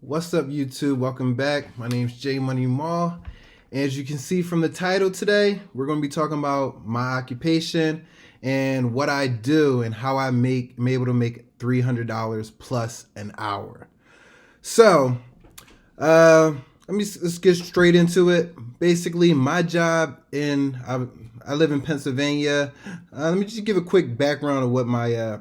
What's up, YouTube? Welcome back. My name's J Money Mall. As you can see from the title today, we're going to be talking about my occupation and what I do and how I'm able to make $300 plus an hour. So, let's get straight into it. Basically, my job I live in Pennsylvania. Let me just give a quick background of what my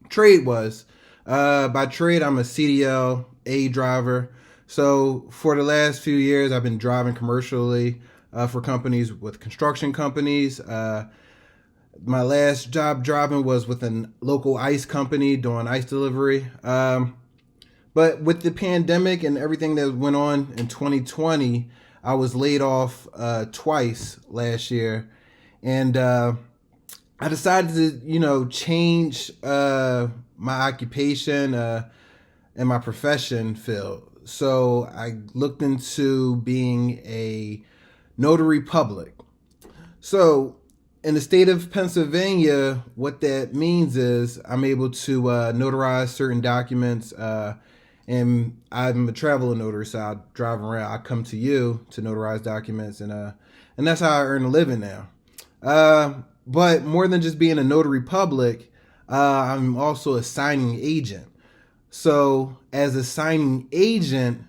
trade was. By trade, I'm a CDL A driver. So for the last few years, I've been driving commercially for companies with construction companies. My last job driving was with a local ice company doing ice delivery. But with the pandemic and everything that went on in 2020, I was laid off twice last year. And I decided to, change my occupation and my profession field. So I looked into being a notary public. So in the state of Pennsylvania, what that means is I'm able to notarize certain documents. And I'm a traveler notary, so I drive around. I come to you to notarize documents, and that's how I earn a living now. But more than just being a notary public, I'm also a signing agent. So as a signing agent,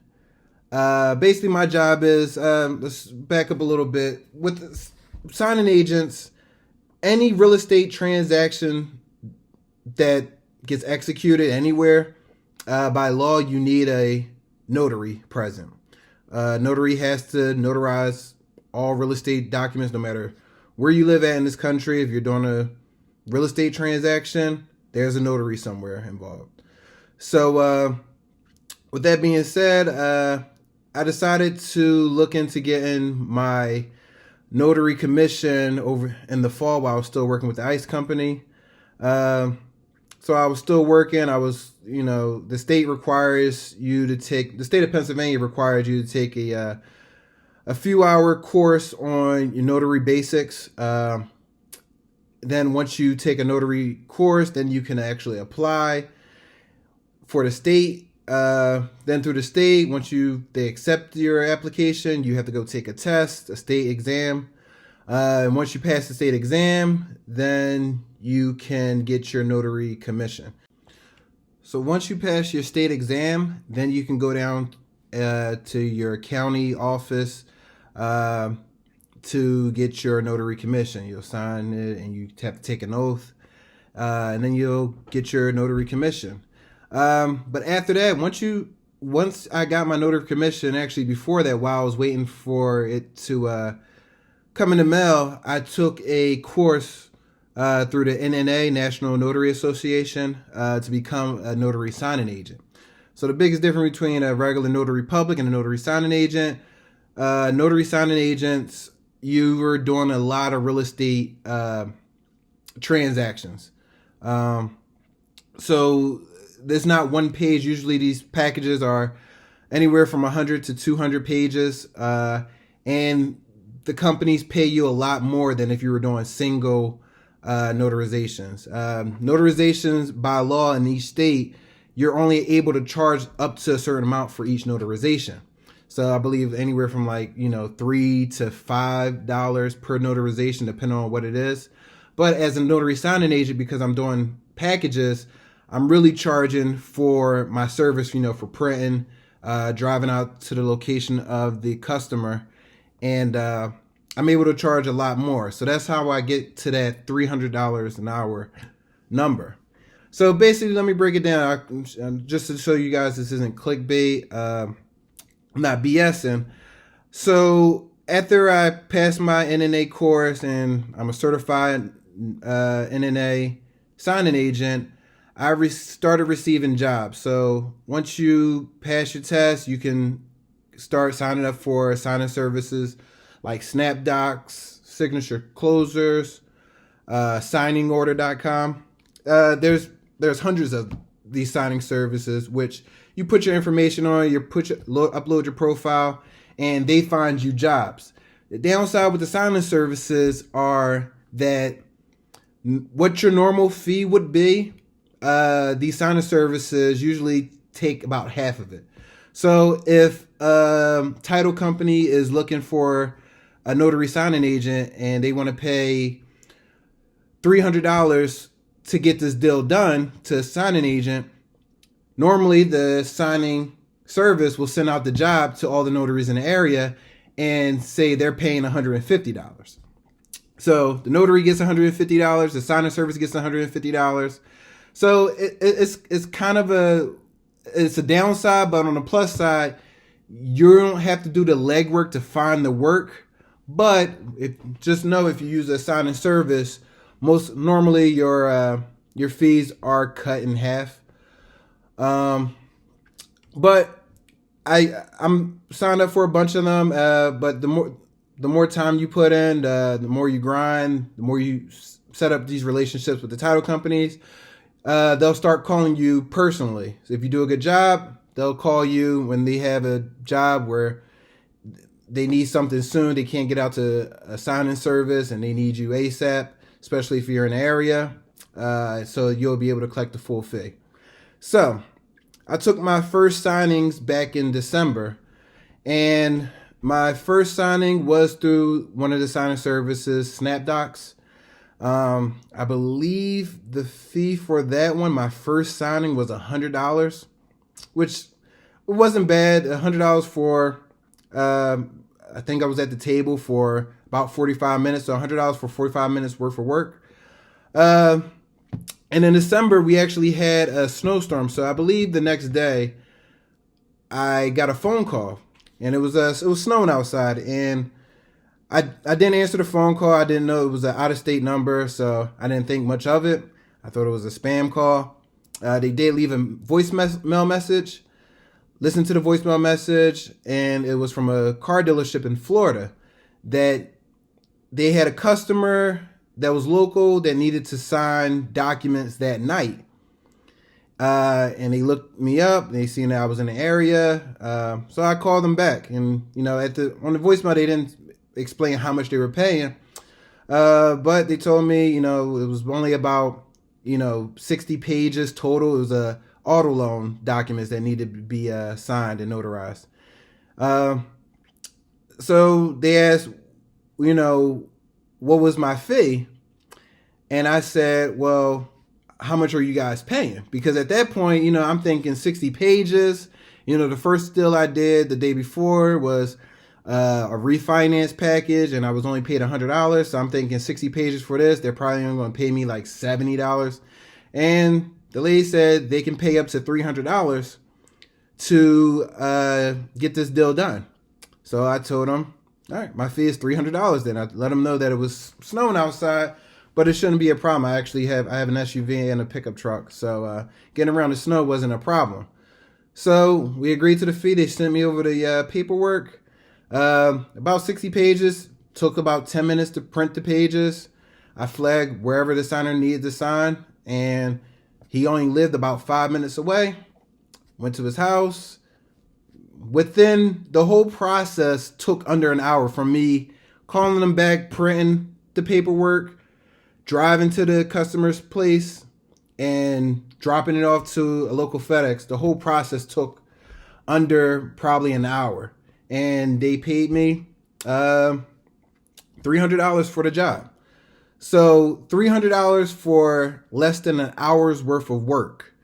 basically my job is, let's back up a little bit. With signing agents, any real estate transaction that gets executed anywhere, by law, you need a notary present. Notary has to notarize all real estate documents, no matter where you live at in this country. If you're doing a real estate transaction, there's a notary somewhere involved. So with that being said, I decided to look into getting my notary commission over in the fall while I was still working with the ICE company. So I was still working. I was, the state the state of Pennsylvania requires you to take a few hour course on your notary basics. Then once you take a notary course, then you can actually apply for the state. Then through the state, once they accept your application, you have to go take a test, a state exam. And once you pass the state exam, then you can get your notary commission. So once you pass your state exam, then you can go down to your county office to get your notary commission. You'll sign it and you have to take an oath, and then you'll get your notary commission. But after that, once I got my notary commission, actually before that, while I was waiting for it to come in the mail, I took a course through the NNA, National Notary Association, to become a notary signing agent. So the biggest difference between a regular notary public and a notary signing agent, notary signing agents, you were doing a lot of real estate transactions. So there's not one page. Usually these packages are anywhere from 100 to 200 pages. And the companies pay you a lot more than if you were doing single notarizations. Notarizations by law in each state, you're only able to charge up to a certain amount for each notarization. So I believe anywhere from $3 to $5 per notarization, depending on what it is. But as a notary signing agent, because I'm doing packages, I'm really charging for my service, for printing, driving out to the location of the customer, and I'm able to charge a lot more. So that's how I get to that $300 an hour number. So basically, let me break it down just to show you guys this isn't clickbait. I'm not BSing. So after I passed my NNA course and I'm a certified NNA signing agent, I started receiving jobs. So once you pass your test, you can start signing up for signing services like SnapDocs, Signature Closers, signingorder.com. There's hundreds of these signing services, which you put your information on, upload your profile, and they find you jobs. The downside with the signing services are that what your normal fee would be, these signing services usually take about half of it. So if a title company is looking for a notary signing agent and they want to pay $300 to get this deal done to a signing agent, normally the signing service will send out the job to all the notaries in the area and say they're paying $150. So the notary gets $150, the signing service gets $150. So it's kind of it's a downside, but on the plus side, you don't have to do the legwork to find the work. But just know if you use a signing service, most normally your fees are cut in half. But I'm signed up for a bunch of them. But the more time you put in, the more you grind, the more you set up these relationships with the title companies. They'll start calling you personally. So if you do a good job, they'll call you when they have a job where they need something soon. They can't get out to a signing service and they need you ASAP, especially if you're in the area. So you'll be able to collect the full fee. So I took my first signings back in December, and my first signing was through one of the signing services, SnapDocs. I believe the fee for that one, my first signing, was $100, which wasn't bad. $100 for, I think I was at the table for about 45 minutes, so $100 for 45 minutes worth of work. And in December, we actually had a snowstorm, so I believe the next day I got a phone call, and it was snowing outside, and I didn't answer the phone call. I didn't know it was an out-of-state number, so I didn't think much of it. I thought it was a spam call. They did leave a voicemail message. Listened to the voicemail message, and it was from a car dealership in Florida that they had a customer that was local that needed to sign documents that night. And they looked me up. They seen that I was in the area. So I called them back, and on the voicemail they didn't explain how much they were paying, but they told me it was only about 60 pages total. It was a auto loan documents that needed to be signed and notarized. So they asked what was my fee, and I said, well, how much are you guys paying? Because at that point I'm thinking 60 pages. The first deal I did the day before was a refinance package, and I was only paid $100. So I'm thinking 60 pages for this, they're probably only going to pay me like $70. And the lady said they can pay up to $300 to get this deal done. So I told them, all right, my fee is $300. Then I let them know that it was snowing outside, but it shouldn't be a problem. I have an SUV and a pickup truck, so getting around the snow wasn't a problem. So we agreed to the fee. They sent me over the paperwork. About 60 pages, took about 10 minutes to print the pages. I flagged wherever the signer needed to sign, and he only lived about 5 minutes away. Went to his house. Within the whole process took under an hour from me calling them back, printing the paperwork, driving to the customer's place, and dropping it off to a local FedEx. The whole process took under probably an hour. And they paid me $300 for the job. So $300 for less than an hour's worth of work.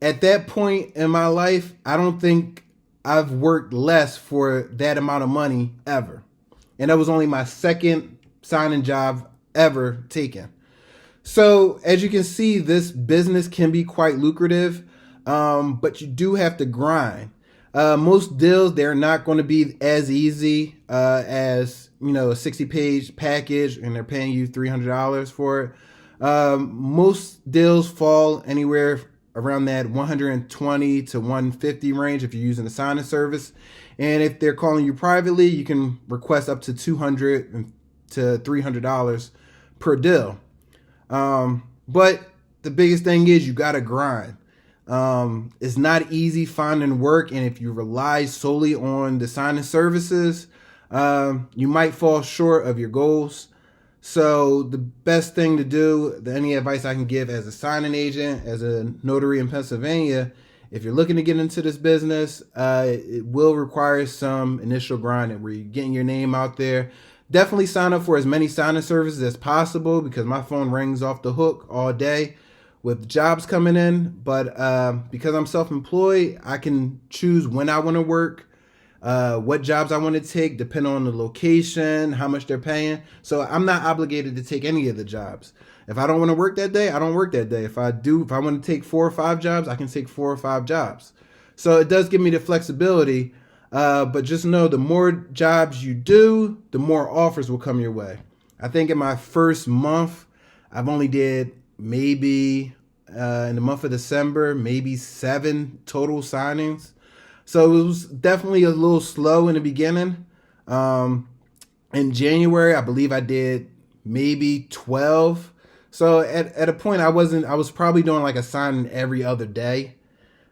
At that point in my life, I don't think I've worked less for that amount of money ever. And that was only my second signing job ever taken. So as you can see, this business can be quite lucrative, but you do have to grind. Most deals, they're not going to be as easy as a 60-page package, and they're paying you $300 for it. Most deals fall anywhere around that $120 to $150 range if you're using a signing service. And if they're calling you privately, you can request up to $200 to $300 per deal. But the biggest thing is you got to grind. It's not easy finding work, and if you rely solely on the signing services, you might fall short of your goals. So the best thing to do, any advice I can give as a signing agent, as a notary in Pennsylvania, if you're looking to get into this business, it will require some initial grinding where you're getting your name out there. Definitely sign up for as many signing services as possible because my phone rings off the hook all day with jobs coming in. But because I'm self-employed, I can choose when I want to work, what jobs I want to take, depending on the location, how much they're paying. So I'm not obligated to take any of the jobs. If I don't want to work that day, I don't work that day. If I want to take 4 or 5 jobs, I can take 4 or 5 jobs. So it does give me the flexibility. But just know the more jobs you do, the more offers will come your way. I think in my first month, I've only did maybe in the month of December, maybe 7 total signings. So it was definitely a little slow in the beginning. In January, I believe I did maybe 12. So at a point, I was probably doing like a signing every other day.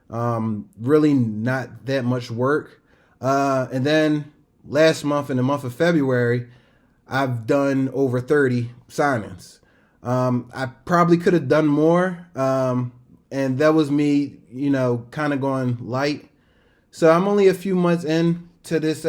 Really not that much work. And then last month, in the month of February, I've done over 30 signings. I probably could have done more. And that was me, kind of going light. So I'm only a few months into this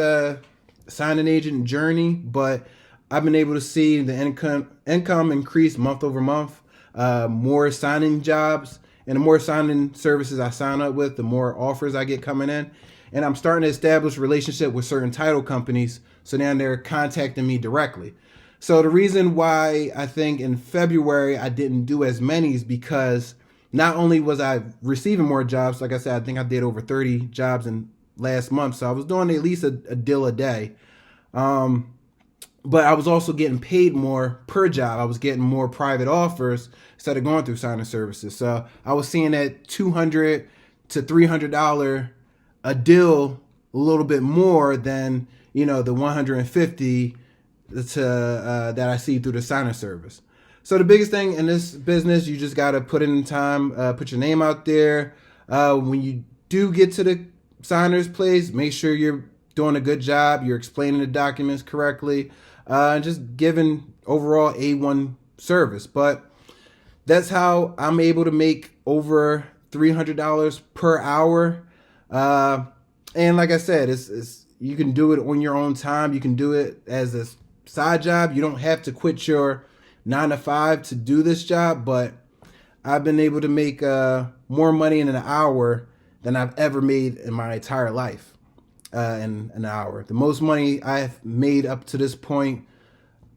signing agent journey, but I've been able to see the income increase month over month, more signing jobs, and the more signing services I sign up with, the more offers I get coming in. And I'm starting to establish a relationship with certain title companies. So now they're contacting me directly. So the reason why I think in February I didn't do as many is because not only was I receiving more jobs, like I said, I think I did over 30 jobs in last month. So I was doing at least a deal a day. But I was also getting paid more per job. I was getting more private offers instead of going through signing services. So I was seeing that $200 to $300 a deal a little bit more than, the 150 that I see through the signing service. So the biggest thing in this business, you just got to put in time, put your name out there. When you do get to the signer's place, make sure you're doing a good job. You're explaining the documents correctly, and just giving overall A1 service. But that's how I'm able to make over $300 per hour. And like I said, it's you can do it on your own time. You can do it as a side job. You don't have to quit your 9 to 5 to do this job, but I've been able to make more money in an hour than I've ever made in my entire life in an hour. The most money I've made up to this point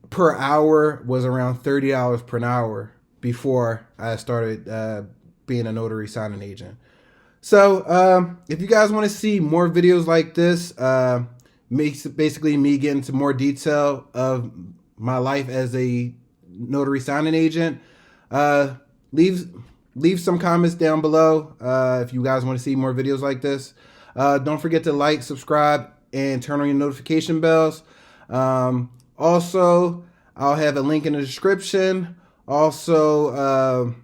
per hour was around $30 per hour before I started being a notary signing agent. So if you guys want to see more videos like this, basically me getting into more detail of my life as a notary signing agent, leave some comments down below if you guys want to see more videos like this. Don't forget to like, subscribe, and turn on your notification bells. Also, I'll have a link in the description. Also,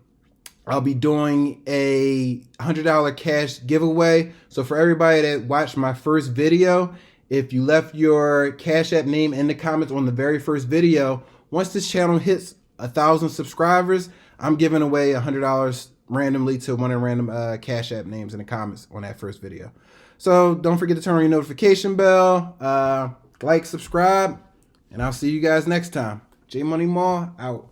I'll be doing a $100 cash giveaway. So for everybody that watched my first video, if you left your Cash App name in the comments on the very first video, once this channel hits 1,000 subscribers, I'm giving away $100 randomly to one of the random Cash App names in the comments on that first video. So don't forget to turn on your notification bell, like, subscribe, and I'll see you guys next time. J Money Mall out.